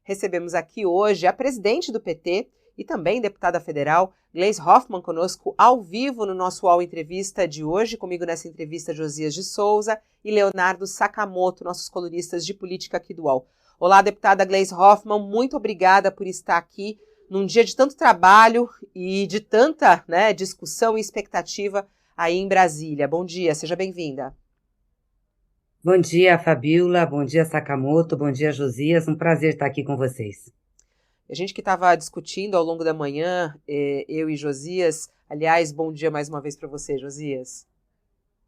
recebemos aqui hoje a presidente do PT e também deputada federal, Gleisi Hoffmann, conosco ao vivo no nosso UOL Entrevista de hoje. Comigo nessa entrevista, Josias de Souza e Leonardo Sakamoto, nossos colunistas de política aqui do UOL. Olá, deputada Gleisi Hoffmann, muito obrigada por estar aqui num dia de tanto trabalho e de tanta discussão e expectativa aí em Brasília. Bom dia, seja bem-vinda. Bom dia, Fabíola, bom dia, Sakamoto, bom dia, Josias, um prazer estar aqui com vocês. A gente que estava discutindo ao longo da manhã, eu e Josias, aliás, bom dia mais uma vez para você, Josias.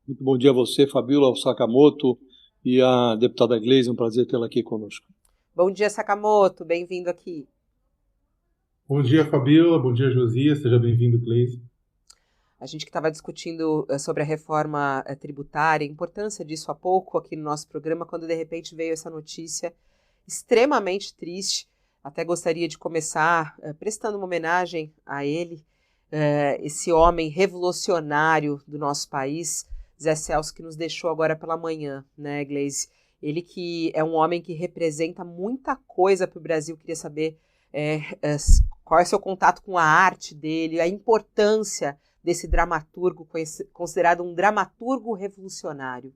Muito bom dia a você, Fabíola, ao Sakamoto e a deputada Gleisi, um prazer tê-la aqui conosco. Bom dia, Sakamoto, bem-vindo aqui. Bom dia, Fabíola, bom dia, Josias, seja bem-vindo, Gleisi. A gente que estava discutindo sobre a reforma tributária, a importância disso há pouco aqui no nosso programa, quando de repente veio essa notícia extremamente triste. Até gostaria de começar prestando uma homenagem a ele, esse homem revolucionário do nosso país, Zé Celso, que nos deixou agora pela manhã, né, Gleisi? Ele que é um homem que representa muita coisa para o Brasil. Queria saber qual é o seu contato com a arte dele, a importância desse dramaturgo, considerado um dramaturgo revolucionário.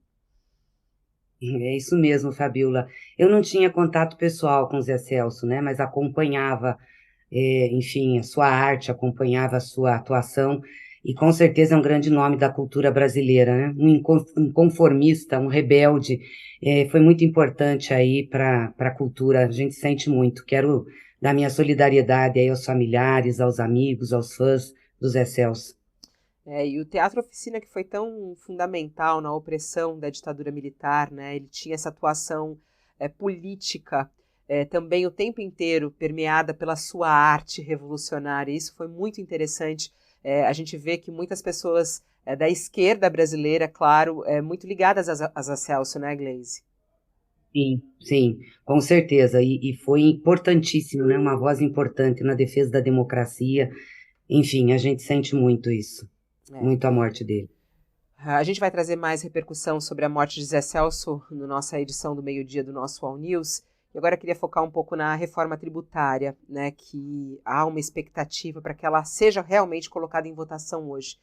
É isso mesmo, Fabíola. Eu não tinha contato pessoal com o Zé Celso, né, mas acompanhava, enfim, a sua arte, acompanhava a sua atuação, e com certeza é um grande nome da cultura brasileira, né? Um inconformista, um rebelde, foi muito importante aí para a cultura, a gente sente muito. Quero dar minha solidariedade aí aos familiares, aos amigos, aos fãs do Zé Celso. E o Teatro Oficina, que foi tão fundamental na opressão da ditadura militar, né? Ele tinha essa atuação política também o tempo inteiro permeada pela sua arte revolucionária. Isso foi muito interessante. A gente vê que muitas pessoas da esquerda brasileira, claro, muito ligadas a Zé Celso, né, Gleisi? Sim, com certeza. E foi importantíssimo, né? Uma voz importante na defesa da democracia. Enfim, a gente sente muito isso. Muito a morte dele. A gente vai trazer mais repercussão sobre a morte de Zé Celso na nossa edição do meio-dia do nosso All News. E agora eu queria focar um pouco na reforma tributária, né, que há uma expectativa para que ela seja realmente colocada em votação hoje.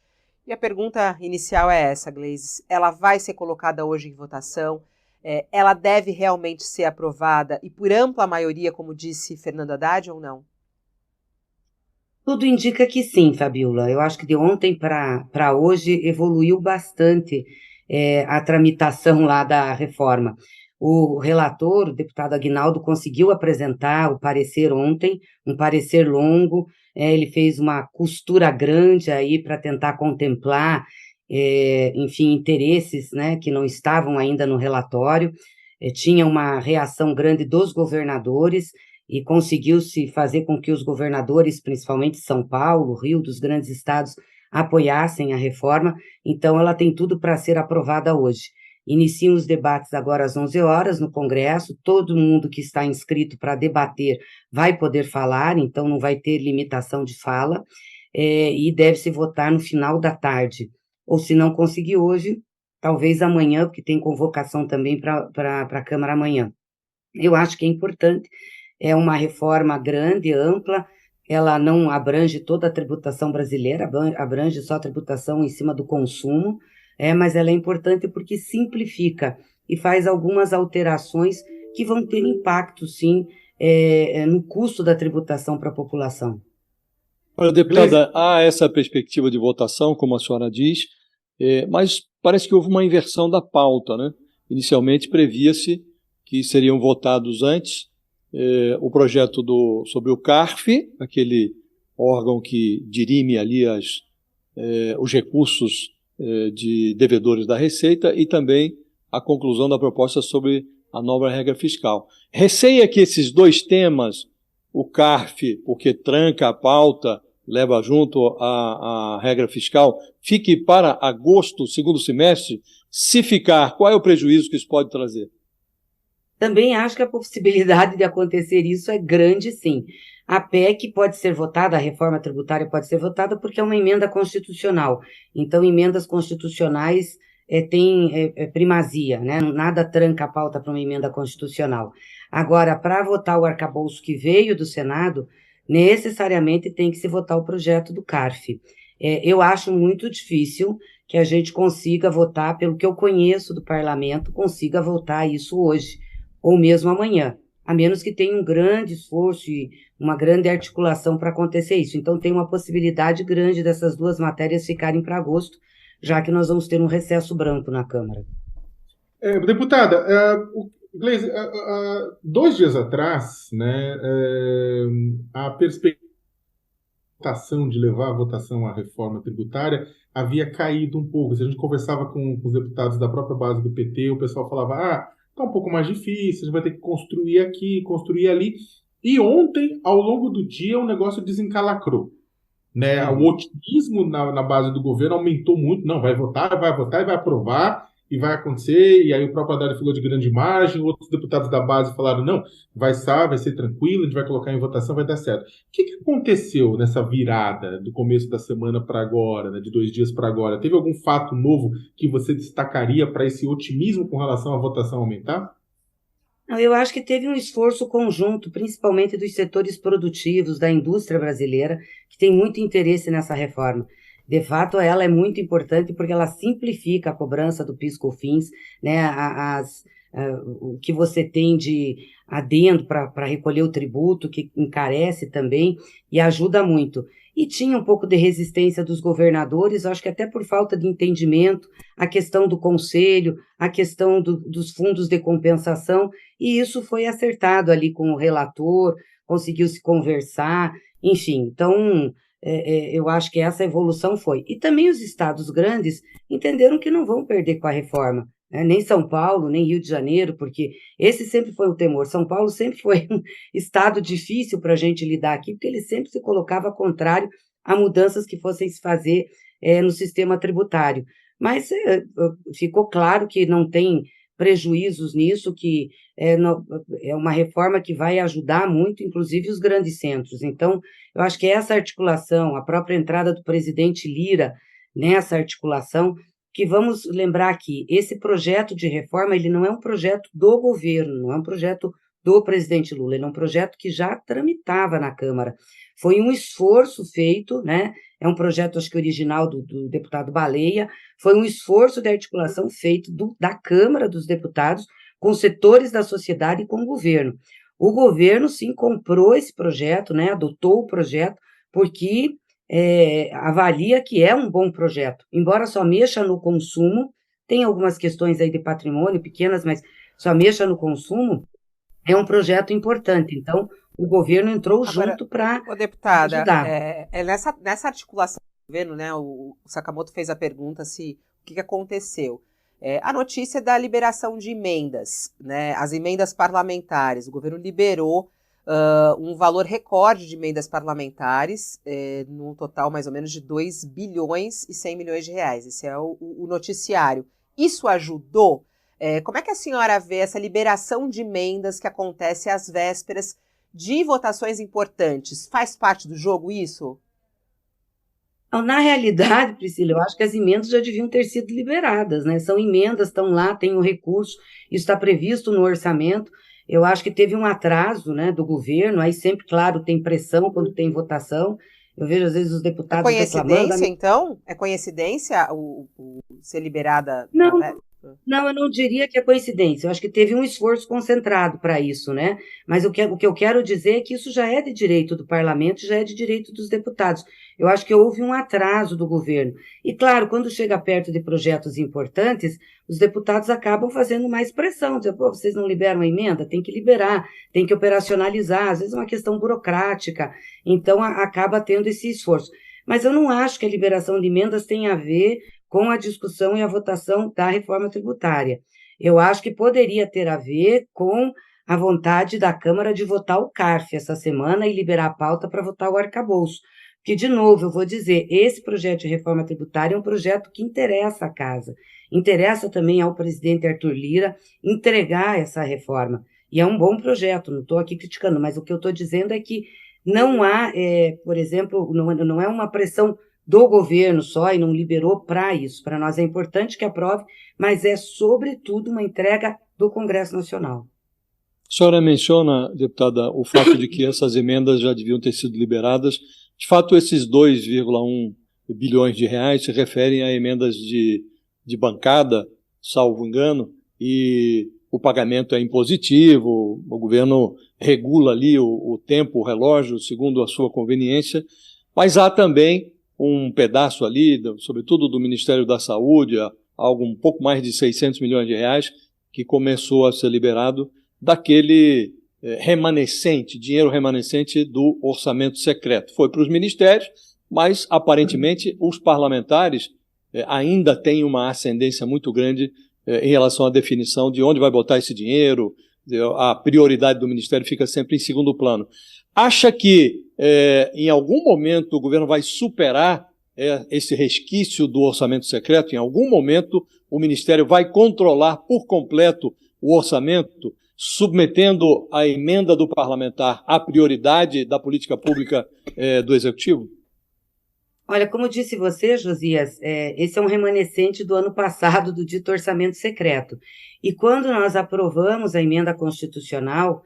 E a pergunta inicial é essa, Gleisi. Ela vai ser colocada hoje em votação? Ela deve realmente ser aprovada e por ampla maioria, como disse Fernando Haddad, ou não? Tudo indica que sim, Fabíola. Eu acho que de ontem para hoje evoluiu bastante a tramitação lá da reforma. O relator, o deputado Aguinaldo, conseguiu apresentar o parecer ontem, um parecer longo. Ele fez uma costura grande aí para tentar contemplar, enfim, interesses, né, que não estavam ainda no relatório. Tinha uma reação grande dos governadores, e conseguiu-se fazer com que os governadores, principalmente São Paulo, Rio, dos grandes estados, apoiassem a reforma. Então, ela tem tudo para ser aprovada hoje. Iniciam os debates agora às 11 horas no Congresso, todo mundo que está inscrito para debater vai poder falar, então não vai ter limitação de fala, e deve-se votar no final da tarde. Ou se não conseguir hoje, talvez amanhã, porque tem convocação também para a Câmara amanhã. Eu acho que é importante. É uma reforma grande, ampla, ela não abrange toda a tributação brasileira, abrange só a tributação em cima do consumo, mas ela é importante porque simplifica e faz algumas alterações que vão ter impacto, sim, no custo da tributação para a população. Olha, deputada, há essa perspectiva de votação, como a senhora diz, mas parece que houve uma inversão da pauta, né? Inicialmente previa-se que seriam votados antes o projeto sobre o CARF, aquele órgão que dirime ali os recursos de devedores da Receita, e também a conclusão da proposta sobre a nova regra fiscal. Receia que esses dois temas, o CARF, porque tranca a pauta, leva junto a regra fiscal, fique para agosto, segundo semestre. Se ficar, qual é o prejuízo que isso pode trazer? Também acho que a possibilidade de acontecer isso é grande, sim. A PEC pode ser votada, a reforma tributária pode ser votada porque é uma emenda constitucional. Então, emendas constitucionais têm primazia, né? Nada tranca a pauta para uma emenda constitucional. Agora, para votar o arcabouço que veio do Senado, necessariamente tem que se votar o projeto do CARF. Eu acho muito difícil que a gente consiga votar, pelo que eu conheço do parlamento, consiga votar isso hoje, ou mesmo amanhã, a menos que tenha um grande esforço e uma grande articulação para acontecer isso. Então, tem uma possibilidade grande dessas duas matérias ficarem para agosto, já que nós vamos ter um recesso branco na Câmara. Deputada, Gleisi, 2 dias atrás, né, a perspectiva de levar a votação à reforma tributária havia caído um pouco. Se a gente conversava com os deputados da própria base do PT, o pessoal falava, tá um pouco mais difícil, a gente vai ter que construir aqui, construir ali. E ontem, ao longo do dia, o negócio desencalacrou. Né? O otimismo na base do governo aumentou muito. Não, vai votar e vai aprovar e vai acontecer. E aí o próprio Haddad falou de grande margem, outros deputados da base falaram, não, vai ser tranquilo, a gente vai colocar em votação, vai dar certo. O que aconteceu nessa virada do começo da semana para agora, né, de 2 dias para agora? Teve algum fato novo que você destacaria para esse otimismo com relação à votação aumentar? Eu acho que teve um esforço conjunto, principalmente dos setores produtivos, da indústria brasileira, que tem muito interesse nessa reforma. De fato, ela é muito importante porque ela simplifica a cobrança do PIS/COFINS, né, o que você tem de adendo para recolher o tributo, que encarece também e ajuda muito. E tinha um pouco de resistência dos governadores, acho que até por falta de entendimento, a questão do conselho, a questão dos fundos de compensação, e isso foi acertado ali com o relator, conseguiu se conversar, enfim. Então, eu acho que essa evolução foi. E também os estados grandes entenderam que não vão perder com a reforma, né? Nem São Paulo, nem Rio de Janeiro, porque esse sempre foi o temor. São Paulo sempre foi um estado difícil para a gente lidar aqui, porque ele sempre se colocava contrário a mudanças que fossem se fazer no sistema tributário. Mas ficou claro que não tem prejuízos nisso, que é uma reforma que vai ajudar muito, inclusive os grandes centros. Então, eu acho que essa articulação, a própria entrada do presidente Lira nessa articulação, que vamos lembrar aqui, esse projeto de reforma, ele não é um projeto do governo, não é um projeto do presidente Lula, ele é um projeto que já tramitava na Câmara. Foi um esforço feito, né? É um projeto, acho que original do deputado Baleia, foi um esforço de articulação feito da Câmara dos Deputados com setores da sociedade e com o governo. O governo, sim, comprou esse projeto, né? Adotou o projeto, porque avalia que é um bom projeto, embora só mexa no consumo, tem algumas questões aí de patrimônio pequenas, mas só mexa no consumo, é um projeto importante. Então, o governo entrou junto para deputada, ajudar. Nessa articulação do governo, né, o Sakamoto fez a pergunta se o que aconteceu. A notícia da liberação de emendas, né, as emendas parlamentares, o governo liberou um valor recorde de emendas parlamentares, num total mais ou menos de 2 bilhões e 100 milhões de reais. Esse é o noticiário. Isso ajudou? Como é que a senhora vê essa liberação de emendas que acontece às vésperas de votações importantes? Faz parte do jogo isso? Na realidade, Priscila, eu acho que as emendas já deviam ter sido liberadas, né? São emendas, estão lá, tem o recurso, isso está previsto no orçamento. Eu acho que teve um atraso, né, do governo, aí sempre, claro, tem pressão quando tem votação. Eu vejo, às vezes, os deputados reclamando... É coincidência, então? É coincidência o ser liberada? Não, eu não diria que é coincidência. Eu acho que teve um esforço concentrado para isso, né? Mas o que eu quero dizer é que isso já é de direito do parlamento, já é de direito dos deputados. Eu acho que houve um atraso do governo. E, claro, quando chega perto de projetos importantes, os deputados acabam fazendo mais pressão. Dizendo, vocês não liberam a emenda? Tem que liberar, tem que operacionalizar. Às vezes é uma questão burocrática. Então, acaba tendo esse esforço. Mas eu não acho que a liberação de emendas tenha a ver com a discussão e a votação da reforma tributária. Eu acho que poderia ter a ver com a vontade da Câmara de votar o CARF essa semana e liberar a pauta para votar o arcabouço. Porque, de novo, eu vou dizer, esse projeto de reforma tributária é um projeto que interessa à Casa, interessa também ao presidente Arthur Lira entregar essa reforma. E é um bom projeto, não estou aqui criticando, mas o que eu estou dizendo é que não há, por exemplo, não é uma pressão do governo só e não liberou para isso. Para nós é importante que aprove, mas é, sobretudo, uma entrega do Congresso Nacional. senhora menciona, deputada, o fato de que essas emendas já deviam ter sido liberadas. De fato, esses 2,1 bilhões de reais se referem a emendas de bancada, salvo engano, e o pagamento é impositivo, o governo regula ali o tempo, o relógio, segundo a sua conveniência, mas há também um pedaço ali, sobretudo do Ministério da Saúde, algo um pouco mais de 600 milhões de reais, que começou a ser liberado daquele dinheiro remanescente do orçamento secreto. Foi para os ministérios, mas aparentemente os parlamentares ainda têm uma ascendência muito grande em relação à definição de onde vai botar esse dinheiro. A prioridade do Ministério fica sempre em segundo plano. Acha que em algum momento o governo vai superar esse resquício do orçamento secreto? Em algum momento o Ministério vai controlar por completo o orçamento, submetendo a emenda do parlamentar à prioridade da política pública do Executivo? Olha, como disse você, Josias, esse é um remanescente do ano passado do dito orçamento secreto. E quando nós aprovamos a emenda constitucional,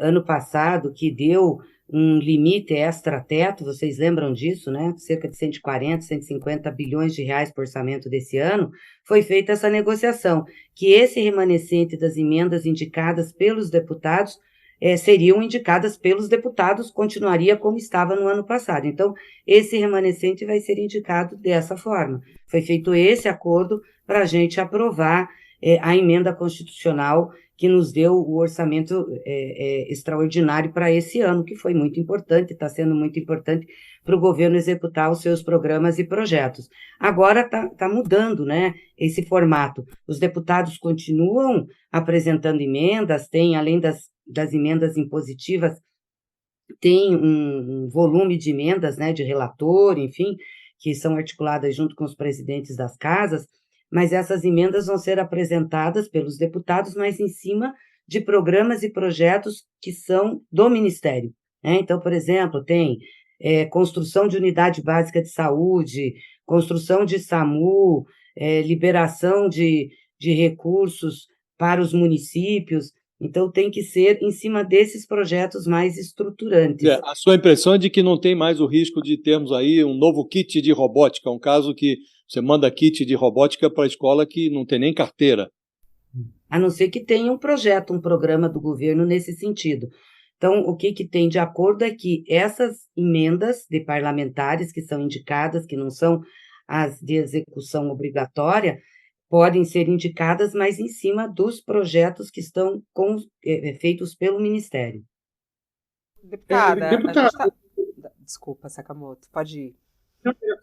ano passado, que deu um limite extra-teto, vocês lembram disso, né? Cerca de 140, 150 bilhões de reais por orçamento desse ano, foi feita essa negociação, que esse remanescente das emendas indicadas pelos deputados seriam indicadas pelos deputados, continuaria como estava no ano passado. Então, esse remanescente vai ser indicado dessa forma. Foi feito esse acordo para a gente aprovar a emenda constitucional que nos deu o orçamento extraordinário para esse ano, que foi muito importante, está sendo muito importante para o governo executar os seus programas e projetos. Agora está mudando, né, esse formato. Os deputados continuam apresentando emendas, tem, além das emendas impositivas, tem um volume de emendas, né, de relator, enfim, que são articuladas junto com os presidentes das casas, mas essas emendas vão ser apresentadas pelos deputados, mas em cima de programas e projetos que são do Ministério, né? Então, por exemplo, tem construção de unidade básica de saúde, construção de SAMU, liberação de recursos para os municípios. Então, tem que ser em cima desses projetos mais estruturantes. A sua impressão é de que não tem mais o risco de termos aí um novo kit de robótica, um caso que você manda kit de robótica para a escola que não tem nem carteira. A não ser que tenha um projeto, um programa do governo nesse sentido. Então, o que tem de acordo é que essas emendas de parlamentares que são indicadas, que não são as de execução obrigatória, podem ser indicadas, mas em cima dos projetos que estão feitos pelo Ministério. Deputada, Desculpa, Sakamoto, pode ir.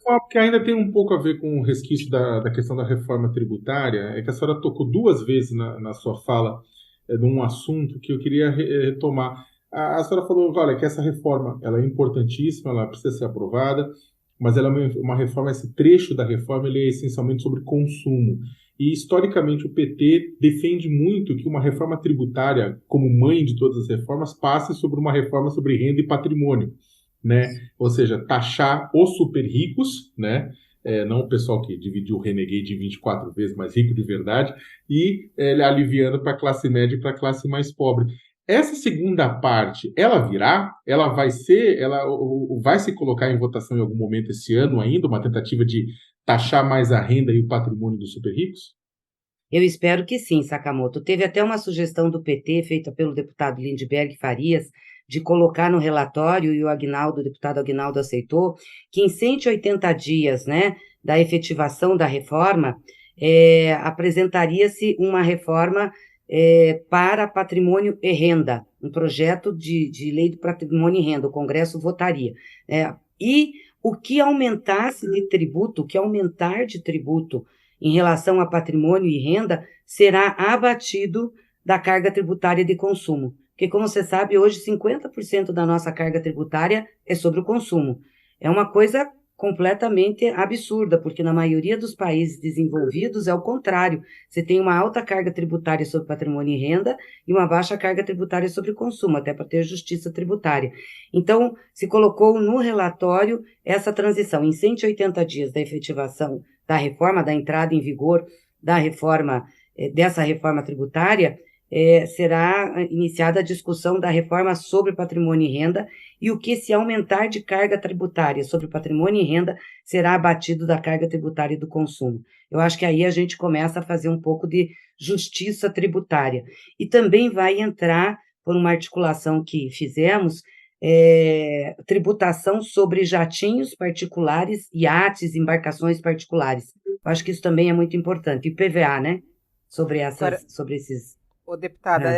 Porque ainda tem um pouco a ver com o resquício da questão da reforma tributária, é que a senhora tocou duas vezes na sua fala de um assunto que eu queria retomar. A senhora falou, olha, que essa reforma ela é importantíssima, ela precisa ser aprovada, mas ela é uma reforma, esse trecho da reforma ele é essencialmente sobre consumo. E, historicamente, o PT defende muito que uma reforma tributária, como mãe de todas as reformas, passe sobre uma reforma sobre renda e patrimônio, né? Ou seja, taxar os super ricos, né? Não o pessoal que dividiu o Renegade em 24 vezes mais rico de verdade, e aliviando para a classe média e para a classe mais pobre. Essa segunda parte, ela virá? Ela vai se colocar em votação em algum momento esse ano ainda, uma tentativa de taxar mais a renda e o patrimônio dos super ricos? Eu espero que sim, Sakamoto. Teve até uma sugestão do PT, feita pelo deputado Lindbergh Farias, de colocar no relatório, e o deputado Aguinaldo aceitou, que em 180 dias, né, da efetivação da reforma, apresentaria-se uma reforma para patrimônio e renda, um projeto de lei do patrimônio e renda, o Congresso votaria. E o que aumentasse de tributo, o que aumentar de tributo em relação a patrimônio e renda, será abatido da carga tributária de consumo. Porque, como você sabe, hoje 50% da nossa carga tributária é sobre o consumo. É uma coisa completamente absurda, porque na maioria dos países desenvolvidos é o contrário. Você tem uma alta carga tributária sobre patrimônio e renda e uma baixa carga tributária sobre consumo, até para ter justiça tributária. Então, se colocou no relatório essa transição. Em 180 dias da efetivação da reforma, da entrada em vigor da reforma, dessa reforma tributária, será iniciada a discussão da reforma sobre patrimônio e renda, e o que se aumentar de carga tributária sobre patrimônio e renda será abatido da carga tributária do consumo. Eu acho que aí a gente começa a fazer um pouco de justiça tributária. E também vai entrar, por uma articulação que fizemos, tributação sobre jatinhos particulares, iates, embarcações particulares. Eu acho que isso também é muito importante. E PVA, né? Sobre esses... Ô, deputada,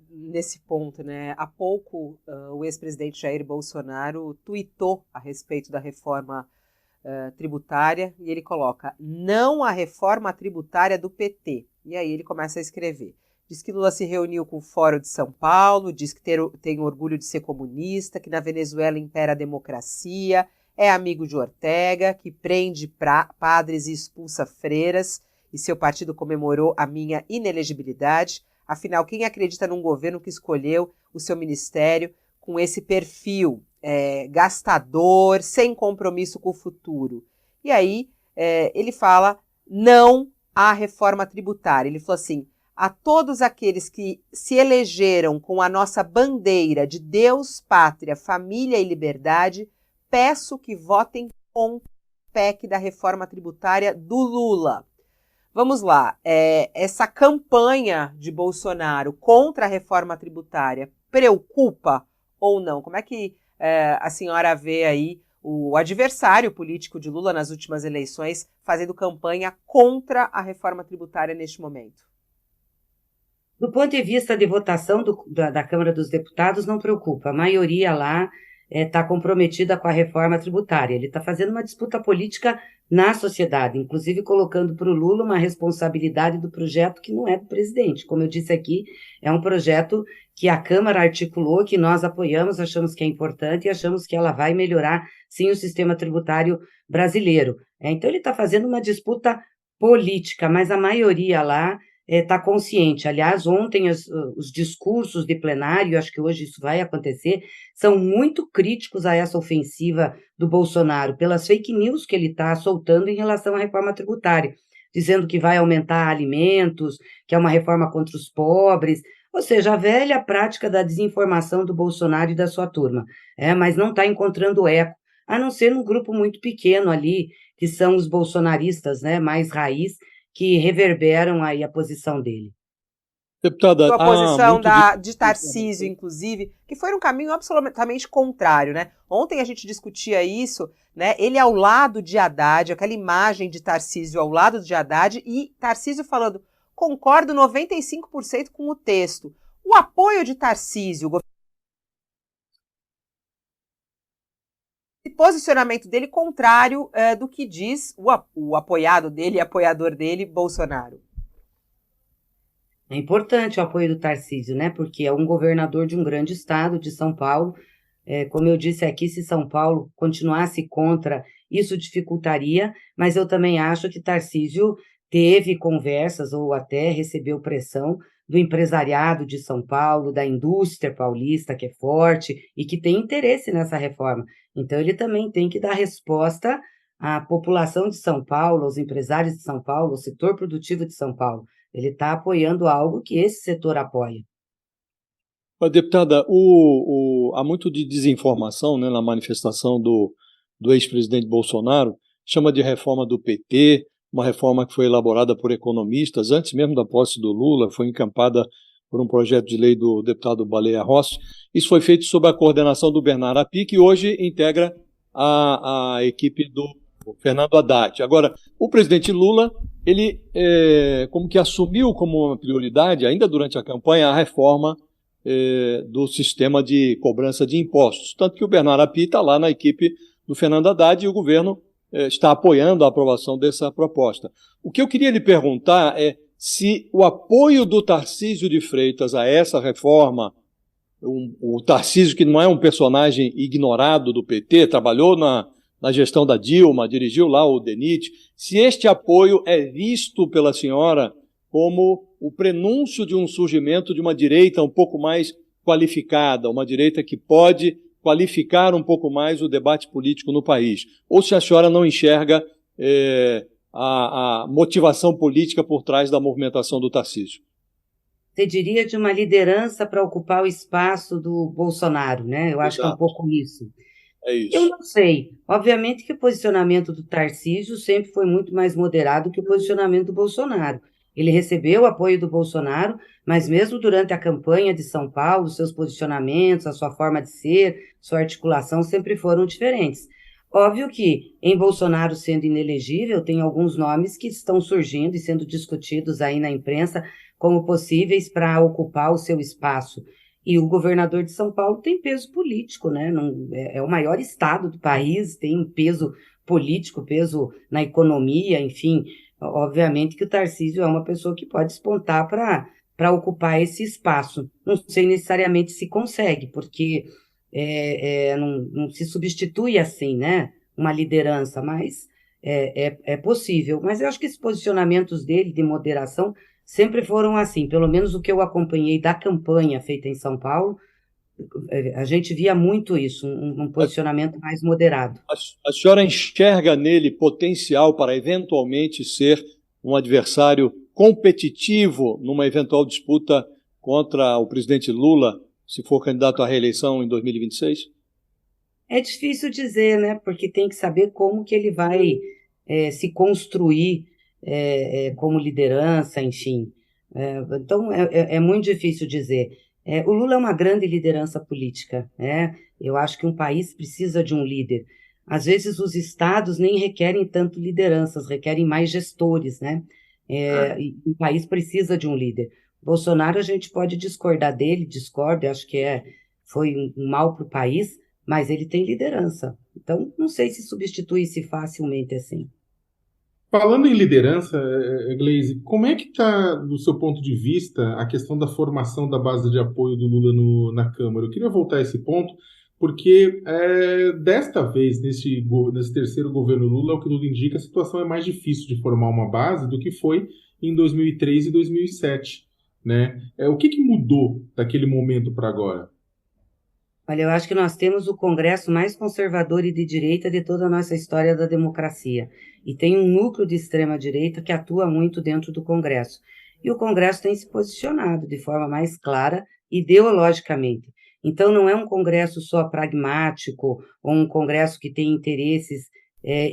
nesse ponto, né? Há pouco, o ex-presidente Jair Bolsonaro tuitou a respeito da reforma tributária e ele coloca: não a reforma tributária do PT. E aí ele começa a escrever. Diz que Lula se reuniu com o Fórum de São Paulo, diz que tem orgulho de ser comunista, que na Venezuela impera a democracia, é amigo de Ortega, que prende padres e expulsa freiras, e seu partido comemorou a minha inelegibilidade. Afinal, quem acredita num governo que escolheu o seu ministério com esse perfil gastador, sem compromisso com o futuro? E aí ele fala não à reforma tributária. Ele falou assim: a todos aqueles que se elegeram com a nossa bandeira de Deus, pátria, família e liberdade, peço que votem contra o PEC da reforma tributária do Lula. Vamos lá, essa campanha de Bolsonaro contra a reforma tributária preocupa ou não? Como é que a senhora vê aí o adversário político de Lula nas últimas eleições fazendo campanha contra a reforma tributária neste momento? Do ponto de vista de votação da Câmara dos Deputados, não preocupa. A maioria lá está comprometida com a reforma tributária. Ele está fazendo uma disputa política na sociedade, inclusive colocando para o Lula uma responsabilidade do projeto que não é do presidente. Como eu disse aqui, é um projeto que a Câmara articulou, que nós apoiamos, achamos que é importante e achamos que ela vai melhorar, sim, o sistema tributário brasileiro. Então, ele está fazendo uma disputa política, mas a maioria lá está consciente. Aliás, ontem os discursos de plenário, acho que hoje isso vai acontecer, são muito críticos a essa ofensiva do Bolsonaro, pelas fake news que ele está soltando em relação à reforma tributária, dizendo que vai aumentar alimentos, que é uma reforma contra os pobres, ou seja, a velha prática da desinformação do Bolsonaro e da sua turma, mas não está encontrando eco, a não ser num grupo muito pequeno ali, que são os bolsonaristas, mais raiz, que reverberam aí a posição dele. Deputada, a posição de Tarcísio, inclusive, que foi um caminho absolutamente contrário, né? Ontem a gente discutia isso, né? Ele ao lado de Haddad, aquela imagem de Tarcísio ao lado de Haddad, e Tarcísio falando: concordo 95% com o texto. O apoio de Tarcísio, o posicionamento dele contrário do que diz o apoiado dele, apoiador dele, Bolsonaro. É importante o apoio do Tarcísio, né? Porque é um governador de um grande estado, de São Paulo. Como eu disse aqui, se São Paulo continuasse contra, isso dificultaria, mas eu também acho que Tarcísio teve conversas ou até recebeu pressão do empresariado de São Paulo, da indústria paulista, que é forte e que tem interesse nessa reforma. Então, ele também tem que dar resposta à população de São Paulo, aos empresários de São Paulo, ao setor produtivo de São Paulo. Ele está apoiando algo que esse setor apoia. Deputada, há muito de desinformação, né, na manifestação do ex-presidente Bolsonaro, chama de reforma do PT, uma reforma que foi elaborada por economistas, antes mesmo da posse do Lula, foi encampada por um projeto de lei do deputado Baleia Rossi. Isso foi feito sob a coordenação do Bernardo Api, que hoje integra a equipe do Fernando Haddad. Agora, o presidente Lula, ele como que assumiu como uma prioridade, ainda durante a campanha, a reforma do sistema de cobrança de impostos. Tanto que o Bernardo Api está lá na equipe do Fernando Haddad e o governo está apoiando a aprovação dessa proposta. O que eu queria lhe perguntar é se o apoio do Tarcísio de Freitas a essa reforma, o Tarcísio, que não é um personagem ignorado do PT, trabalhou na gestão da Dilma, dirigiu lá o DENIT, se este apoio é visto pela senhora como o prenúncio de um surgimento de uma direita um pouco mais qualificada, uma direita que pode qualificar um pouco mais o debate político no país, ou se a senhora não enxerga a motivação política por trás da movimentação do Tarcísio. você diria, de uma liderança para ocupar o espaço do Bolsonaro, né? Eu acho que é um Exato, pouco isso. é Eu isso. não sei. Obviamente que o posicionamento do Tarcísio sempre foi muito mais moderado que o posicionamento do Bolsonaro. Ele recebeu o apoio do Bolsonaro, mas mesmo durante a campanha de São Paulo, seus posicionamentos, a sua forma de ser, sua articulação sempre foram diferentes. Óbvio que, em Bolsonaro sendo inelegível, tem alguns nomes que estão surgindo e sendo discutidos aí na imprensa como possíveis para ocupar o seu espaço. E o governador de São Paulo tem peso político, né? Não, é o maior estado do país, tem peso político, peso na economia, enfim. Obviamente que o Tarcísio é uma pessoa que pode despontar para ocupar esse espaço. Não sei necessariamente se consegue, porque não se substitui assim, né? Uma liderança, mas é possível. Mas eu acho que esses posicionamentos dele de moderação sempre foram assim, pelo menos o que eu acompanhei da campanha feita em São Paulo, a gente via muito isso, um A, posicionamento mais moderado. a senhora enxerga nele potencial para eventualmente ser um adversário competitivo numa eventual disputa contra o presidente Lula, se for candidato à reeleição em 2026? É difícil dizer, né? Porque tem que saber como que ele vai se construir como liderança, enfim. Então, é muito difícil dizer. O Lula é uma grande liderança política, né? Eu acho que um país precisa de um líder. Às vezes, os estados nem requerem tanto lideranças, requerem mais gestores, né? E o país precisa de um líder. Bolsonaro, a gente pode discordar dele, discordo, eu acho que foi um mal para o país, mas ele tem liderança. Então, não sei se substitui-se facilmente assim. Falando em liderança, Gleisi, como é que está, do seu ponto de vista, a questão da formação da base de apoio do Lula na Câmara? Eu queria voltar a esse ponto, porque desta vez, nesse terceiro governo Lula, o que tudo indica, a situação é mais difícil de formar uma base do que foi em 2003 e 2007, né? O que mudou daquele momento para agora? Olha, eu acho que nós temos o Congresso mais conservador e de direita de toda a nossa história da democracia. E tem um núcleo de extrema-direita que atua muito dentro do Congresso. E o Congresso tem se posicionado de forma mais clara, ideologicamente. Então, não é um Congresso só pragmático, ou um Congresso que tem interesses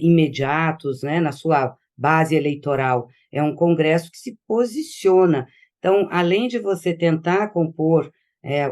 imediatos, né, na sua base eleitoral. É um Congresso que se posiciona. Então, além de você tentar compor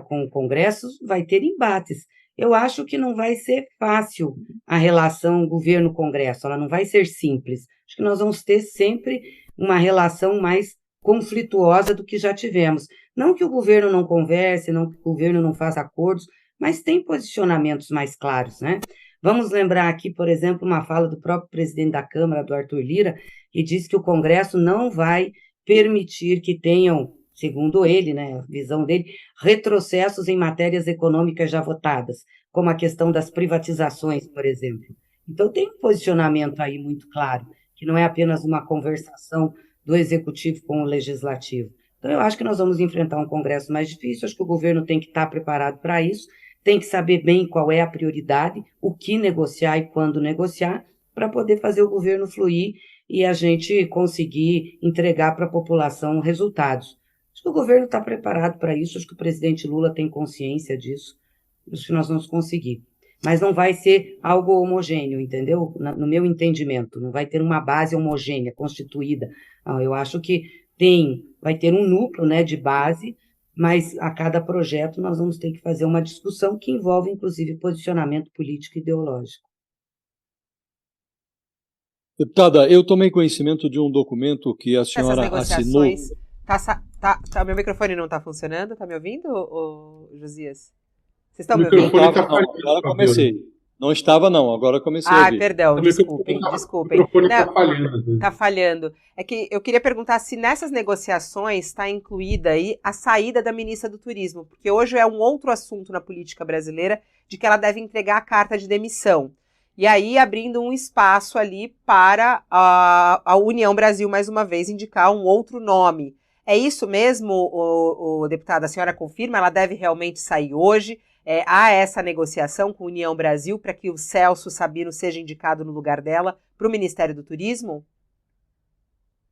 com o Congresso, vai ter embates. Eu acho que não vai ser fácil a relação governo-Congresso, ela não vai ser simples. Acho que nós vamos ter sempre uma relação mais conflituosa do que já tivemos. Não que o governo não converse, não que o governo não faça acordos, mas tem posicionamentos mais claros, né? Vamos lembrar aqui, por exemplo, uma fala do próprio presidente da Câmara, do Arthur Lira, que diz que o Congresso não vai permitir que tenham, segundo ele, né, a visão dele, retrocessos em matérias econômicas já votadas, como a questão das privatizações, por exemplo. Então, tem um posicionamento aí muito claro, que não é apenas uma conversação do executivo com o legislativo. Então, eu acho que nós vamos enfrentar um Congresso mais difícil, acho que o governo tem que estar preparado para isso, tem que saber bem qual é a prioridade, o que negociar e quando negociar, para poder fazer o governo fluir e a gente conseguir entregar para a população resultados. Acho que o governo está preparado para isso, acho que o presidente Lula tem consciência disso, acho que nós vamos conseguir. Mas não vai ser algo homogêneo, entendeu? No meu entendimento, não vai ter uma base homogênea, constituída. Não, eu acho que vai ter um núcleo, né, de base, mas a cada projeto nós vamos ter que fazer uma discussão que envolve, inclusive, posicionamento político e ideológico. Deputada, eu tomei conhecimento de um documento que a senhora Essas assinou. negociações. Meu microfone não está funcionando? Está me ouvindo, Josias? Vocês estão O me ouvindo? microfone Não está estava, não. falhando, Agora Fabiola. comecei. Não estava, não. Agora comecei a ouvir. Perdão, O desculpem. microfone está falhando. Está falhando. É que eu queria perguntar se nessas negociações está incluída aí a saída da ministra do Turismo, porque hoje é um outro assunto na política brasileira de que ela deve entregar a carta de demissão. E aí abrindo um espaço ali para a União Brasil, mais uma vez, indicar um outro nome. É isso mesmo, o deputado? A senhora confirma? Ela deve realmente sair hoje? Há essa negociação com a União Brasil para que o Celso Sabino seja indicado no lugar dela para o Ministério do Turismo?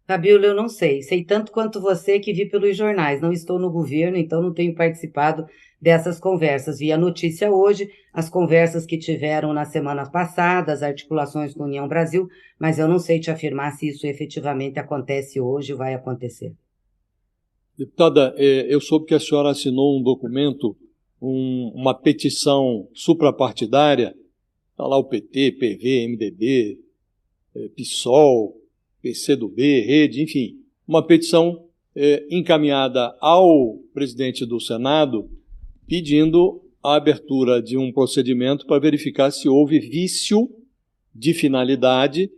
Fabíola, eu não sei. Sei tanto quanto você que vi pelos jornais. Não estou no governo, então não tenho participado dessas conversas. Vi a notícia hoje, as conversas que tiveram na semana passada, as articulações com a União Brasil, mas eu não sei te afirmar se isso efetivamente acontece hoje ou vai acontecer. Deputada, eu soube que a senhora assinou um documento, uma petição suprapartidária, está lá o PT, PV, MDB, PSOL, PCdoB, Rede, enfim, uma petição encaminhada ao presidente do Senado pedindo a abertura de um procedimento para verificar se houve vício de finalidade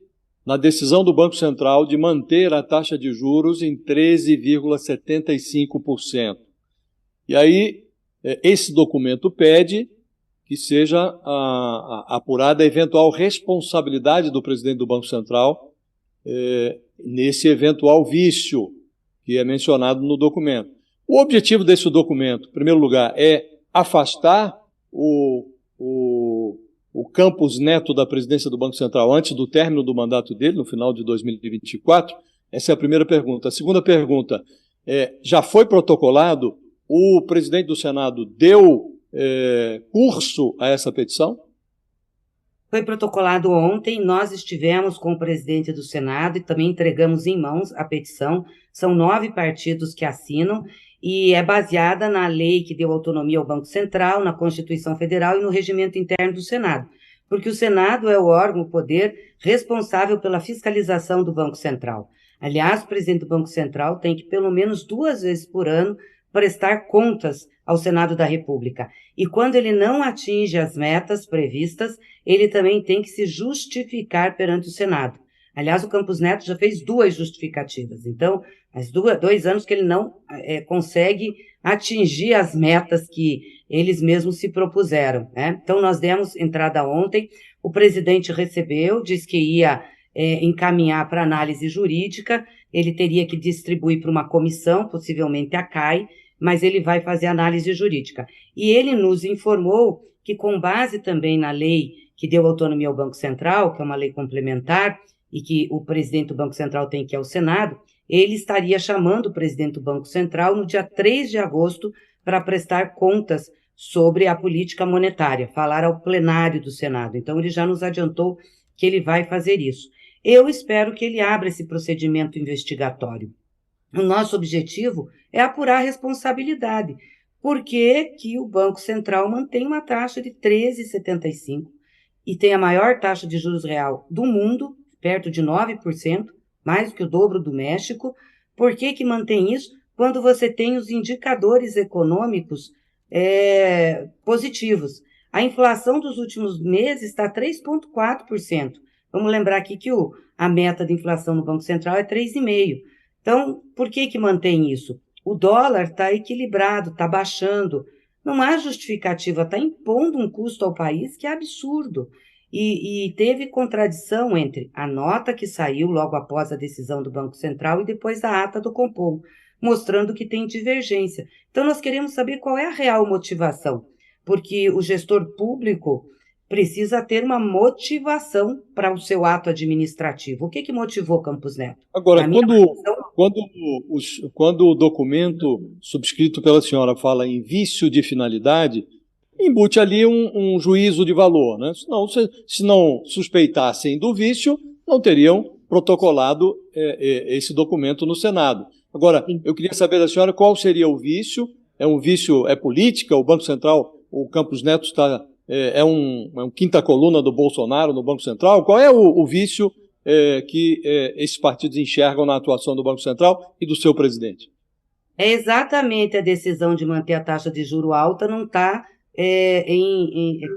na decisão do Banco Central de manter a taxa de juros em 13,75%. E aí, esse documento pede que seja apurada a eventual responsabilidade do presidente do Banco Central nesse eventual vício que é mencionado no documento. O objetivo desse documento, em primeiro lugar, é afastar o Campos Neto da presidência do Banco Central antes do término do mandato dele, no final de 2024? Essa é a primeira pergunta. A segunda pergunta, já foi protocolado? O presidente do Senado deu curso a essa petição? Foi protocolado ontem, nós estivemos com o presidente do Senado e também entregamos em mãos a petição. São 9 partidos que assinam e é baseada na lei que deu autonomia ao Banco Central, na Constituição Federal e no regimento interno do Senado, porque o Senado é o órgão, o poder responsável pela fiscalização do Banco Central. Aliás, o presidente do Banco Central tem que, pelo menos 2 vezes por ano, prestar contas ao Senado da República. E quando ele não atinge as metas previstas, ele também tem que se justificar perante o Senado. Aliás, o Campos Neto já fez 2 justificativas. Então, faz 2 anos que ele não consegue atingir as metas que eles mesmos se propuseram, né? Então, nós demos entrada ontem, o presidente recebeu, disse que ia encaminhar para análise jurídica, ele teria que distribuir para uma comissão, possivelmente a CAI, mas ele vai fazer análise jurídica. E ele nos informou que, com base também na lei que deu autonomia ao Banco Central, que é uma lei complementar, e que o presidente do Banco Central tem que ir ao Senado, ele estaria chamando o presidente do Banco Central no dia 3 de agosto para prestar contas sobre a política monetária, falar ao plenário do Senado. Então, ele já nos adiantou que ele vai fazer isso. Eu espero que ele abra esse procedimento investigatório. O nosso objetivo é apurar a responsabilidade. Por que que o Banco Central mantém uma taxa de 13,75% e tem a maior taxa de juros real do mundo, perto de 9%, mais do que o dobro do México? Por que que mantém isso quando você tem os indicadores econômicos positivos? A inflação dos últimos meses está 3,4%. Vamos lembrar aqui que a meta de inflação no Banco Central é 3,5%. Então, por que que mantém isso? O dólar está equilibrado, está baixando. Não há justificativa, está impondo um custo ao país que é absurdo. E teve contradição entre a nota que saiu logo após a decisão do Banco Central e depois a ata do Compom, mostrando que tem divergência. Então, nós queremos saber qual é a real motivação, porque o gestor público precisa ter uma motivação para o seu ato administrativo. O que motivou Campos Neto? Agora, quando o documento subscrito pela senhora fala em vício de finalidade, embute ali um juízo de valor, né? Se não suspeitassem do vício, não teriam protocolado esse documento no Senado. Agora, eu queria saber da senhora qual seria o vício. É um vício, política? O Banco Central, o Campos Neto está... É um quinta coluna do Bolsonaro no Banco Central? Qual é o vício que esses partidos enxergam na atuação do Banco Central e do seu presidente? É exatamente a decisão de manter a taxa de juro alta não está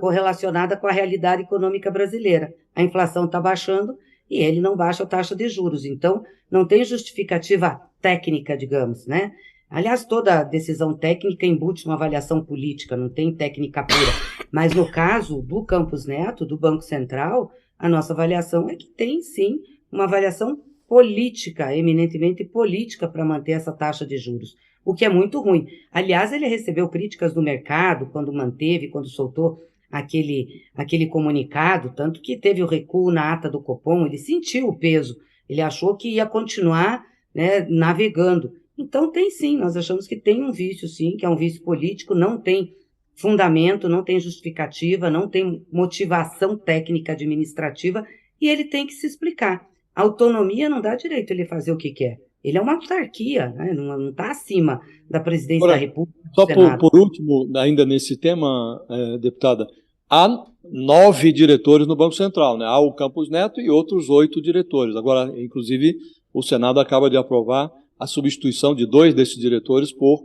correlacionada com a realidade econômica brasileira. A inflação está baixando e ele não baixa a taxa de juros. Então, não tem justificativa técnica, digamos, né? Aliás, toda decisão técnica embute uma avaliação política, não tem técnica pura. Mas no caso do Campos Neto, do Banco Central, a nossa avaliação é que tem, sim, uma avaliação política, eminentemente política, para manter essa taxa de juros, o que é muito ruim. Aliás, ele recebeu críticas do mercado quando manteve, quando soltou aquele comunicado, tanto que teve o recuo na ata do Copom, ele sentiu o peso. Ele achou que ia continuar, né, navegando. Então tem sim, nós achamos que tem um vício sim, que é um vício político, não tem fundamento, não tem justificativa, não tem motivação técnica administrativa, e ele tem que se explicar. A autonomia não dá direito ele fazer o que quer. Ele é uma autarquia, né? Não está acima da presidência da Agora, República, do só Senado. por último, ainda nesse tema, deputada, há 9 diretores no Banco Central, né? Há o Campos Neto e outros 8 diretores. Agora, inclusive, o Senado acaba de aprovar a substituição de 2 desses diretores por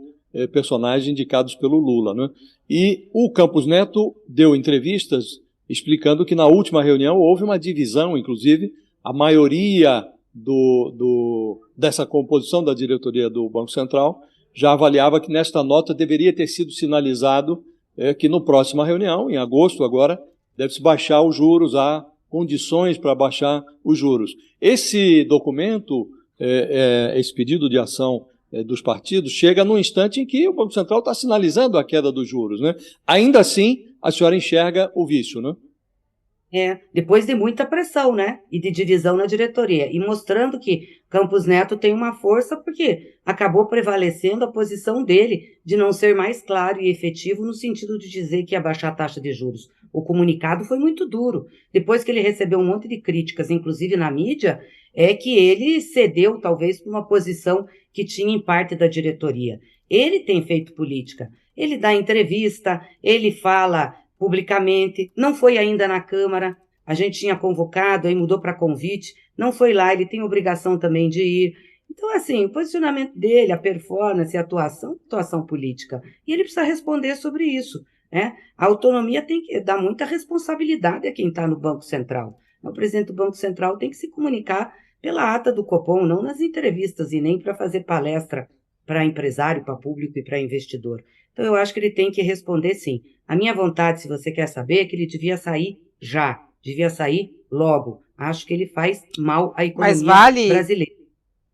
personagens indicados pelo Lula, né? E o Campos Neto deu entrevistas explicando que na última reunião houve uma divisão, inclusive, a maioria dessa composição da diretoria do Banco Central já avaliava que nesta nota deveria ter sido sinalizado que no próxima reunião, em agosto agora, deve-se baixar os juros, há condições para baixar os juros. Esse documento, esse pedido de ação dos partidos, chega num instante em que o Banco Central está sinalizando a queda dos juros, né? Ainda assim, a senhora enxerga o vício, né? Depois de muita pressão, né, e de divisão na diretoria, e mostrando que Campos Neto tem uma força porque acabou prevalecendo a posição dele de não ser mais claro e efetivo no sentido de dizer que ia baixar a taxa de juros. O comunicado foi muito duro. Depois que ele recebeu um monte de críticas, inclusive na mídia, é que ele cedeu talvez para uma posição que tinha em parte da diretoria. Ele tem feito política, ele dá entrevista, ele fala publicamente, não foi ainda na Câmara, a gente tinha convocado, aí mudou para convite, não foi lá, ele tem obrigação também de ir. Então, assim, o posicionamento dele, a performance, a atuação política, e ele precisa responder sobre isso, né? A autonomia tem que dar muita responsabilidade a quem está no Banco Central. O presidente do Banco Central tem que se comunicar pela ata do Copom, não nas entrevistas e nem para fazer palestra para empresário, para público e para investidor. Então, eu acho que ele tem que responder sim. A minha vontade, se você quer saber, é que ele devia sair já, devia sair logo. Acho que ele faz mal à economia brasileira.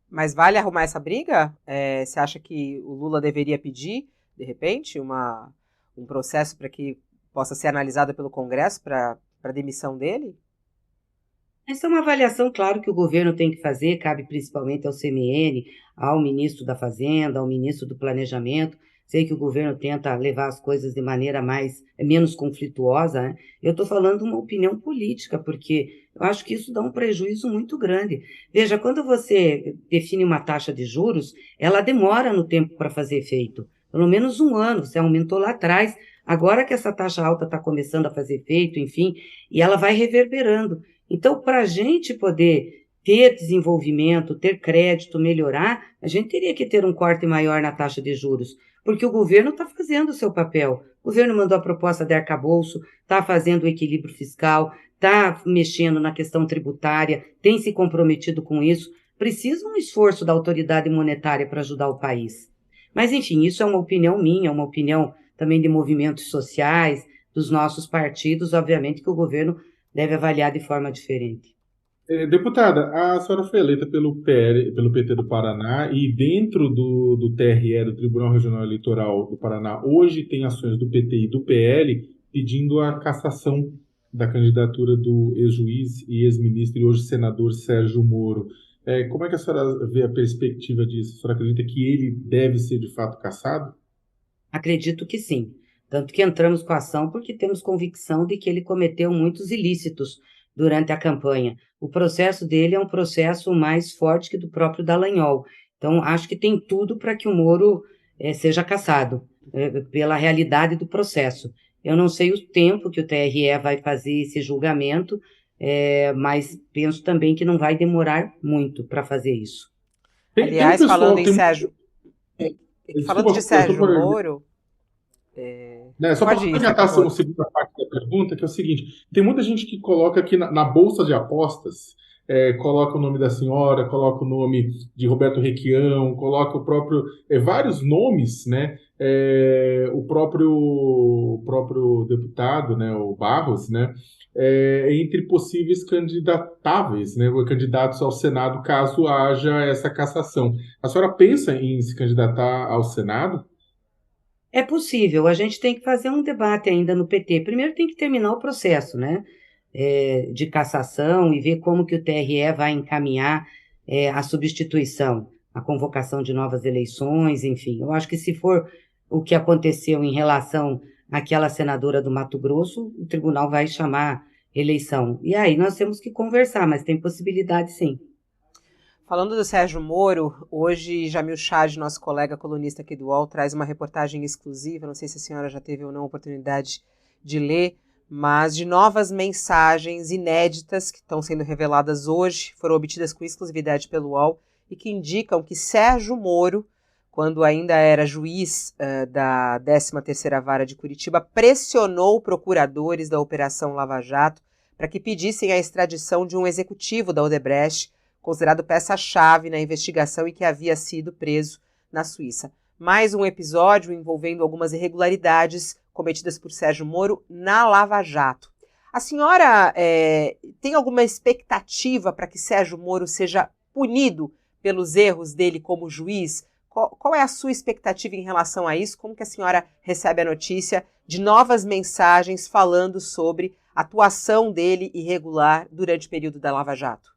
Mas vale arrumar essa briga? Você acha que o Lula deveria pedir, de repente, um processo para que possa ser analisado pelo Congresso para a demissão dele? Essa é uma avaliação, claro, que o governo tem que fazer, cabe principalmente ao CMN, ao ministro da Fazenda, ao ministro do Planejamento. Sei que o governo tenta levar as coisas de maneira menos conflituosa, né? Eu estou falando uma opinião política, porque eu acho que isso dá um prejuízo muito grande. Veja, quando você define uma taxa de juros, ela demora no tempo para fazer efeito. Pelo menos 1 ano, você aumentou lá atrás, agora que essa taxa alta está começando a fazer efeito, enfim, e ela vai reverberando. Então, para a gente poder ter desenvolvimento, ter crédito, melhorar, a gente teria que ter um corte maior na taxa de juros, porque o governo está fazendo o seu papel. O governo mandou a proposta de arcabouço, está fazendo o equilíbrio fiscal, está mexendo na questão tributária, tem se comprometido com isso. Precisa um esforço da autoridade monetária para ajudar o país. Mas, enfim, isso é uma opinião minha, uma opinião também de movimentos sociais, dos nossos partidos. Obviamente que o governo deve avaliar de forma diferente. Deputada, a senhora foi eleita pelo PT do Paraná e dentro do TRE, do Tribunal Regional Eleitoral do Paraná, hoje tem ações do PT e do PL pedindo a cassação da candidatura do ex-juiz e ex-ministro e hoje senador Sérgio Moro. Como é que a senhora vê a perspectiva disso? A senhora acredita que ele deve ser de fato cassado? Acredito que sim. Tanto que entramos com a ação porque temos convicção de que ele cometeu muitos ilícitos durante a campanha. O processo dele é um processo mais forte que do próprio Dallagnol. Então, acho que tem tudo para que o Moro seja cassado pela realidade do processo. Eu não sei o tempo que o TRE vai fazer esse julgamento, mas penso também que não vai demorar muito para fazer isso. Aliás, falando em Sérgio... Falando de Sérgio Moro... Só para complementar a segunda parte da pergunta, que é o seguinte: tem muita gente que coloca aqui na bolsa de apostas, coloca o nome da senhora, coloca o nome de Roberto Requião, coloca o próprio, vários nomes, né? O próprio deputado, né, o Barros, né? Entre possíveis candidatáveis, né, candidatos ao Senado, caso haja essa cassação. A senhora pensa em se candidatar ao Senado? É possível, a gente tem que fazer um debate ainda no PT. Primeiro tem que terminar o processo, né, de cassação e ver como que o TRE vai encaminhar a substituição, a convocação de novas eleições, enfim. Eu acho que se for o que aconteceu em relação àquela senadora do Mato Grosso, o tribunal vai chamar eleição. E aí nós temos que conversar, mas tem possibilidade sim. Falando do Sérgio Moro, hoje Jamil Chad, nosso colega colunista aqui do UOL, traz uma reportagem exclusiva, não sei se a senhora já teve ou não a oportunidade de ler, mas de novas mensagens inéditas que estão sendo reveladas hoje, foram obtidas com exclusividade pelo UOL, e que indicam que Sérgio Moro, quando ainda era juiz da 13ª Vara de Curitiba, pressionou procuradores da Operação Lava Jato para que pedissem a extradição de um executivo da Odebrecht, considerado peça-chave na investigação e que havia sido preso na Suíça. Mais um episódio envolvendo algumas irregularidades cometidas por Sérgio Moro na Lava Jato. A senhora tem alguma expectativa para que Sérgio Moro seja punido pelos erros dele como juiz? Qual é a sua expectativa em relação a isso? Como que a senhora recebe a notícia de novas mensagens falando sobre a atuação dele irregular durante o período da Lava Jato?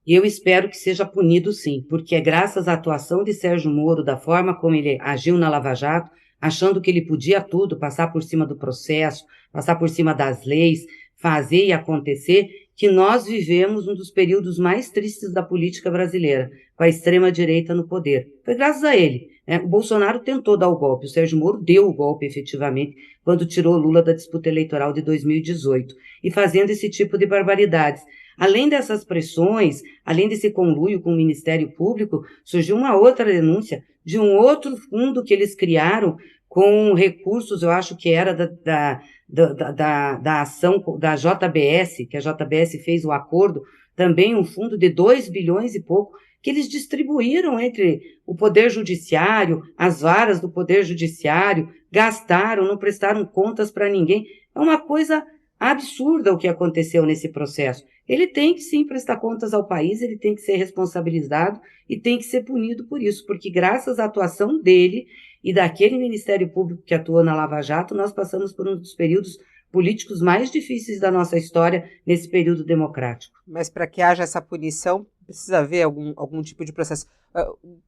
E eu espero que seja punido sim, porque é graças à atuação de Sérgio Moro, da forma como ele agiu na Lava Jato, achando que ele podia tudo, passar por cima do processo, passar por cima das leis, fazer e acontecer, que nós vivemos um dos períodos mais tristes da política brasileira, com a extrema-direita no poder. Foi graças a ele. O Bolsonaro tentou dar o golpe, o Sérgio Moro deu o golpe efetivamente, quando tirou Lula da disputa eleitoral de 2018, e fazendo esse tipo de barbaridades. Além dessas pressões, além desse conluio com o Ministério Público, surgiu uma outra denúncia de um outro fundo que eles criaram com recursos, eu acho que era da ação da JBS, que a JBS fez o acordo, também um fundo de 2 bilhões e pouco, que eles distribuíram entre o Poder Judiciário, as varas do Poder Judiciário, gastaram, não prestaram contas para ninguém. É uma coisa absurda o que aconteceu nesse processo. Ele tem que sim prestar contas ao país, ele tem que ser responsabilizado e tem que ser punido por isso, porque graças à atuação dele e daquele Ministério Público que atuou na Lava Jato, nós passamos por um dos períodos políticos mais difíceis da nossa história nesse período democrático. Mas para que haja essa punição, precisa haver algum tipo de processo.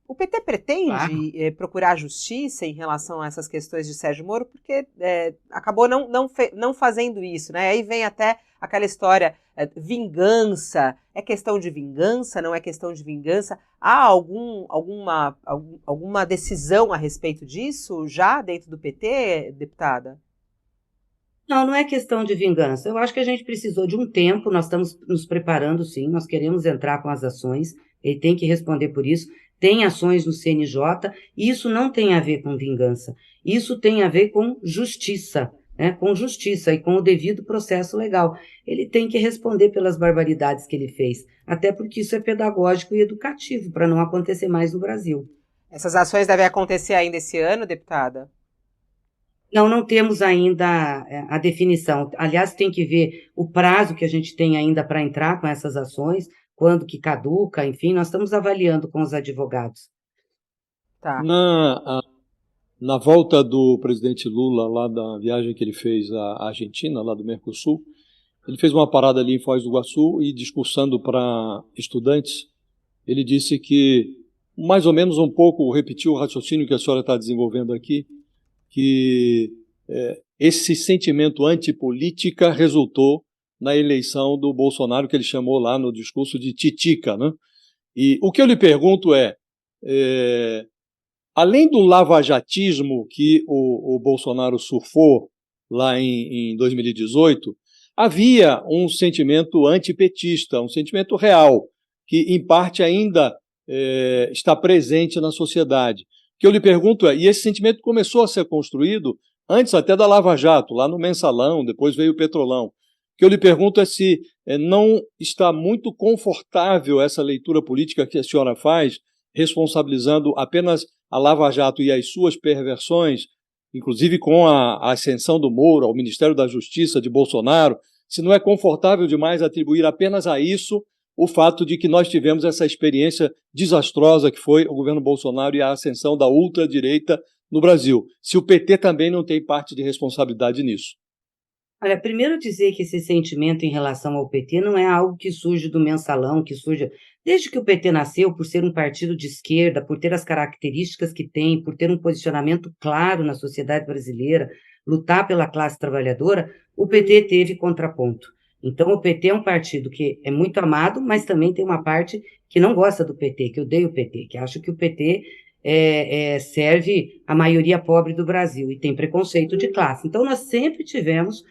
O PT pretende procurar justiça em relação a essas questões de Sérgio Moro, porque acabou não fazendo isso, né? Aí vem até aquela história, vingança, é questão de vingança, não é questão de vingança? Há alguma decisão a respeito disso já dentro do PT, deputada? Não, não é questão de vingança. Eu acho que a gente precisou de um tempo, nós estamos nos preparando sim, nós queremos entrar com as ações, ele tem que responder por isso. Tem ações no CNJ, e isso não tem a ver com vingança, isso tem a ver com justiça, né? Com justiça e com o devido processo legal. Ele tem que responder pelas barbaridades que ele fez, até porque isso é pedagógico e educativo, para não acontecer mais no Brasil. Essas ações devem acontecer ainda esse ano, deputada? Não temos ainda a definição. Aliás, tem que ver o prazo que a gente tem ainda para entrar com essas ações, quando que caduca, enfim, nós estamos avaliando com os advogados. Tá. Na volta do presidente Lula, lá da viagem que ele fez à Argentina, lá do Mercosul, ele fez uma parada ali em Foz do Iguaçu e, discursando para estudantes, ele disse que, mais ou menos um pouco, repetiu o raciocínio que a senhora está desenvolvendo aqui, que esse sentimento antipolítica resultou na eleição do Bolsonaro, que ele chamou lá no discurso de titica, né? E o que eu lhe pergunto além do lavajatismo que o Bolsonaro surfou lá em 2018, havia um sentimento antipetista, um sentimento real, que em parte ainda está presente na sociedade. O que eu lhe pergunto e esse sentimento começou a ser construído antes até da Lava Jato, lá no Mensalão, depois veio o Petrolão. O que eu lhe pergunto se não está muito confortável essa leitura política que a senhora faz, responsabilizando apenas a Lava Jato e as suas perversões, inclusive com a ascensão do Moro ao Ministério da Justiça de Bolsonaro, se não é confortável demais atribuir apenas a isso o fato de que nós tivemos essa experiência desastrosa que foi o governo Bolsonaro e a ascensão da ultradireita no Brasil. Se o PT também não tem parte de responsabilidade nisso. Olha, primeiro dizer que esse sentimento em relação ao PT não é algo que surge do mensalão, que surge desde que o PT nasceu, por ser um partido de esquerda, por ter as características que tem, por ter um posicionamento claro na sociedade brasileira, lutar pela classe trabalhadora, o PT teve contraponto. Então, o PT é um partido que é muito amado, mas também tem uma parte que não gosta do PT, que odeia o PT, que acha que o PT serve a maioria pobre do Brasil e tem preconceito de classe. Então, nós sempre tivemos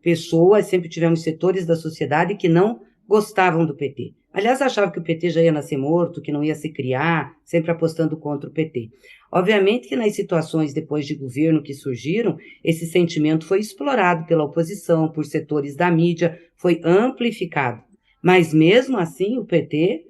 pessoas, sempre tivemos setores da sociedade que não gostavam do PT. Aliás, achavam que o PT já ia nascer morto, que não ia se criar, sempre apostando contra o PT. Obviamente que nas situações depois de governo que surgiram, esse sentimento foi explorado pela oposição, por setores da mídia, foi amplificado. Mas mesmo assim o PT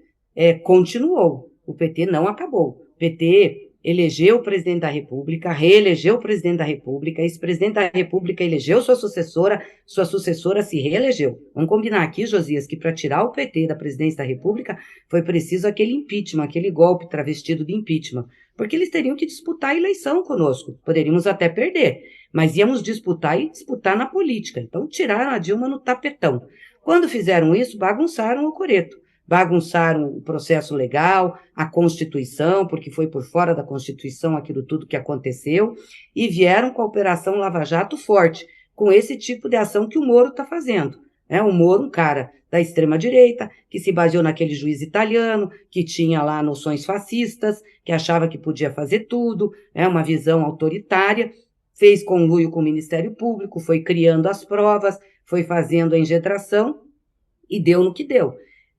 continuou, o PT não acabou. O PT elegeu o presidente da República, reelegeu o presidente da República, esse presidente da República elegeu sua sucessora se reelegeu. Vamos combinar aqui, Josias, que para tirar o PT da presidência da República foi preciso aquele impeachment, aquele golpe travestido de impeachment, porque eles teriam que disputar a eleição conosco, poderíamos até perder, mas íamos disputar e disputar na política. Então tiraram a Dilma no tapetão. Quando fizeram isso, bagunçaram o coreto. Bagunçaram o processo legal, a Constituição, porque foi por fora da Constituição aquilo tudo que aconteceu, e vieram com a Operação Lava Jato forte, com esse tipo de ação que o Moro está fazendo. O Moro, um cara da extrema-direita, que se baseou naquele juiz italiano, que tinha lá noções fascistas, que achava que podia fazer tudo, uma visão autoritária, fez conluio com o Ministério Público, foi criando as provas, foi fazendo a engendração e deu no que deu.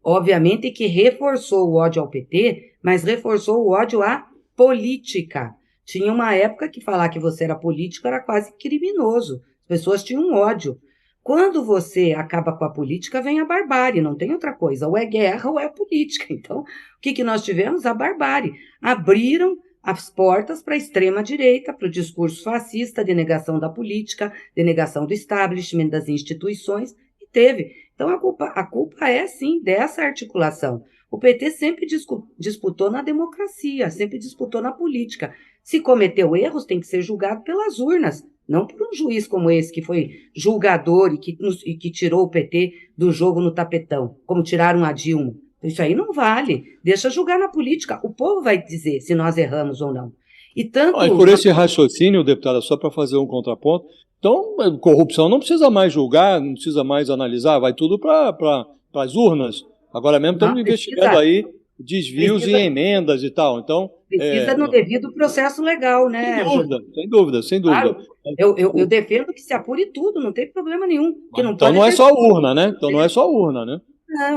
Obviamente que reforçou o ódio ao PT, mas reforçou o ódio à política. Tinha uma época que falar que você era político era quase criminoso. As pessoas tinham ódio. Quando você acaba com a política, vem a barbárie, não tem outra coisa. Ou é guerra ou é política. Então, o que nós tivemos? A barbárie. Abriram as portas para a extrema-direita, para o discurso fascista, de negação da política, de negação do establishment, das instituições, e teve. Então, a culpa é, sim, dessa articulação. O PT sempre disputou na democracia, sempre disputou na política. Se cometeu erros, tem que ser julgado pelas urnas, não por um juiz como esse, que foi julgador e que tirou o PT do jogo no tapetão, como tiraram a Dilma. Isso aí não vale. Deixa julgar na política. O povo vai dizer se nós erramos ou não. E tanto... Por esse raciocínio, deputada, só para fazer um contraponto, então, corrupção não precisa mais julgar, não precisa mais analisar, vai tudo para as urnas. Agora mesmo estamos investigando aí desvios e emendas e tal. Então, precisa no devido processo legal, né? Sem dúvida. Claro, eu defendo que se apure tudo, não tem problema nenhum. Então não é só urna, né? Então não é só urna, né?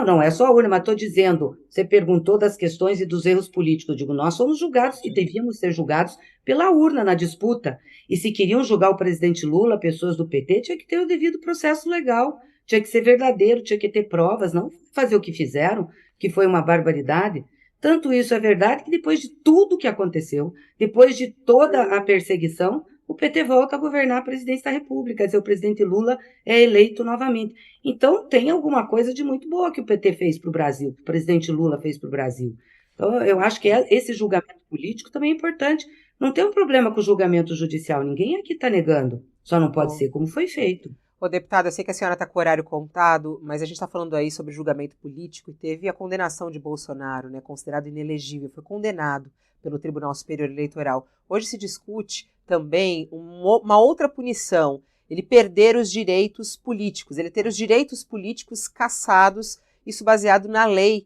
Não é só urna, mas estou dizendo, você perguntou das questões e dos erros políticos. Eu digo, nós somos julgados e devíamos ser julgados pela urna na disputa. E se queriam julgar o presidente Lula, pessoas do PT, tinha que ter o devido processo legal, tinha que ser verdadeiro, tinha que ter provas, não fazer o que fizeram, que foi uma barbaridade. Tanto isso é verdade que depois de tudo que aconteceu, depois de toda a perseguição, o PT volta a governar a presidência da República, quer dizer, o presidente Lula é eleito novamente. Então, tem alguma coisa de muito boa que o PT fez para o Brasil, que o presidente Lula fez para o Brasil. Então, eu acho que esse julgamento político também é importante. Não tem um problema com o julgamento judicial, ninguém aqui está negando, só não pode ser como foi feito. Deputada, eu sei que a senhora está com o horário contado, mas a gente está falando aí sobre julgamento político e teve a condenação de Bolsonaro, né, considerado inelegível, foi condenado pelo Tribunal Superior Eleitoral. Hoje se discute também uma outra punição, ele perder os direitos políticos, ele ter os direitos políticos cassados, isso baseado na lei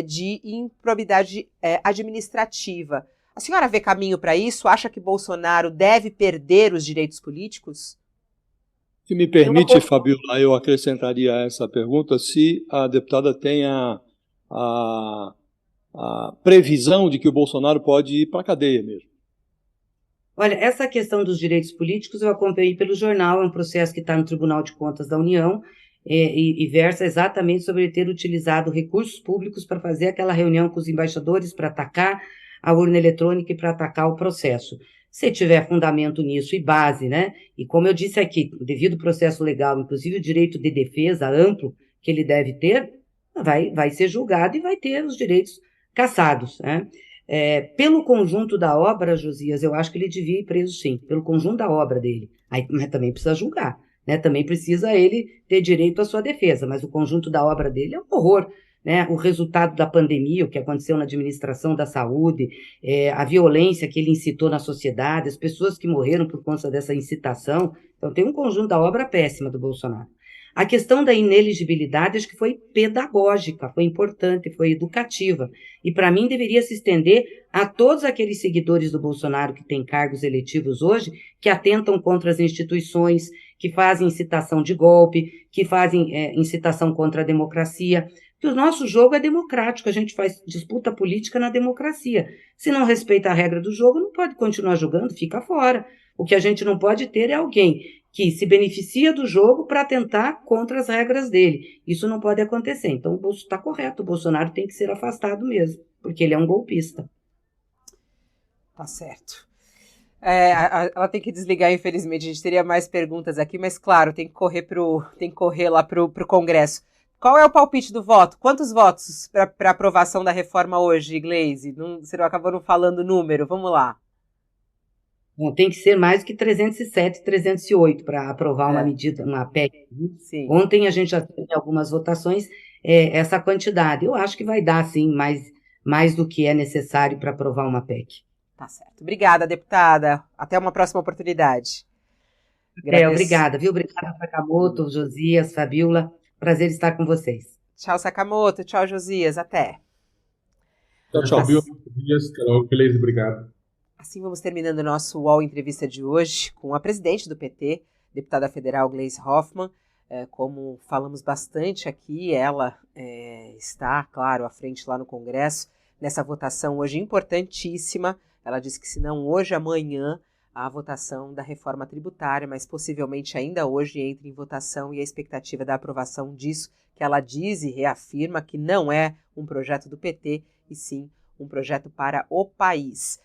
de improbidade administrativa. A senhora vê caminho para isso? Acha que Bolsonaro deve perder os direitos políticos? Se me permite, Fabiola, eu acrescentaria a essa pergunta se a deputada tem a previsão de que o Bolsonaro pode ir para a cadeia mesmo. Olha, essa questão dos direitos políticos eu acompanhei pelo jornal, é um processo que está no Tribunal de Contas da União e versa exatamente sobre ele ter utilizado recursos públicos para fazer aquela reunião com os embaixadores para atacar a urna eletrônica e para atacar o processo. Se tiver fundamento nisso e base, né? E como eu disse aqui, devido ao processo legal, inclusive o direito de defesa amplo que ele deve ter, vai ser julgado e vai ter os direitos cassados, né? Pelo conjunto da obra, Josias, eu acho que ele devia ir preso sim, pelo conjunto da obra dele. Mas também precisa julgar. né? Também precisa ele ter direito à sua defesa, mas o conjunto da obra dele é um horror, né? O resultado da pandemia, o que aconteceu na administração da saúde, a violência que ele incitou na sociedade, as pessoas que morreram por conta dessa incitação. Então, tem um conjunto da obra péssima do Bolsonaro. A questão da ineligibilidade, acho que foi pedagógica, foi importante, foi educativa. E, para mim, deveria se estender a todos aqueles seguidores do Bolsonaro que têm cargos eletivos hoje, que atentam contra as instituições, que fazem incitação de golpe, que fazem incitação contra a democracia. Porque o nosso jogo é democrático, a gente faz disputa política na democracia. Se não respeita a regra do jogo, não pode continuar jogando, fica fora. O que a gente não pode ter é alguém que se beneficia do jogo para atentar contra as regras dele. Isso não pode acontecer. Então, está correto, o Bolsonaro tem que ser afastado mesmo, porque ele é um golpista. Tá certo. Ela tem que desligar, infelizmente. A gente teria mais perguntas aqui, mas claro, tem que correr lá pro Congresso. Qual é o palpite do voto? Quantos votos para aprovação da reforma hoje, Gleisi? Você não acabou não falando o número. Vamos lá. Bom, tem que ser mais que 307, 308 para aprovar uma medida, uma PEC. Sim. Ontem a gente já teve algumas votações, essa quantidade. Eu acho que vai dar, sim, mais do que é necessário para aprovar uma PEC. Tá certo. Obrigada, deputada. Até uma próxima oportunidade. Obrigada, viu? Obrigada, Sakamoto, Josias, Fabiola. Prazer estar com vocês. Tchau, Sakamoto. Tchau, Josias. Até. Tchau. Beleza, obrigado. Assim vamos terminando o nosso UOL Entrevista de hoje com a presidente do PT, deputada federal Gleisi Hoffmann. Como falamos bastante aqui, ela está, claro, à frente lá no Congresso, nessa votação hoje importantíssima. Ela disse que se não hoje, amanhã, a votação da reforma tributária, mas possivelmente ainda hoje entre em votação e a expectativa da aprovação disso, que ela diz e reafirma que não é um projeto do PT, e sim um projeto para o país.